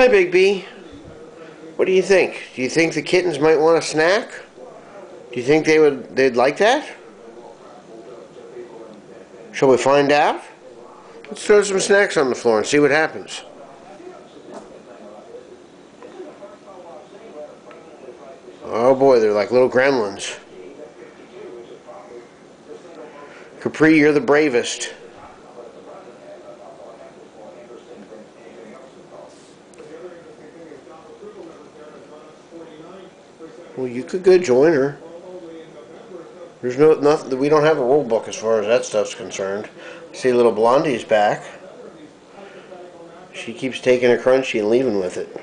Hi, Big B. What do you think? Do you think the kittens might want a snack? Do you think they'd like that? Shall we find out? Let's throw some snacks on the floor and see what happens. Oh boy, they're like little gremlins. Capri, you're the bravest. Well, you could go join her. There's nothing. We don't have a rule book as far as that stuff's concerned. See, little Blondie's back. She keeps taking a crunchy and leaving with it.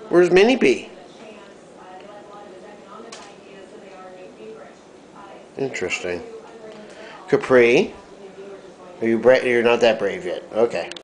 Where's Minnie B? Interesting. Capri, you're not that brave yet. Okay.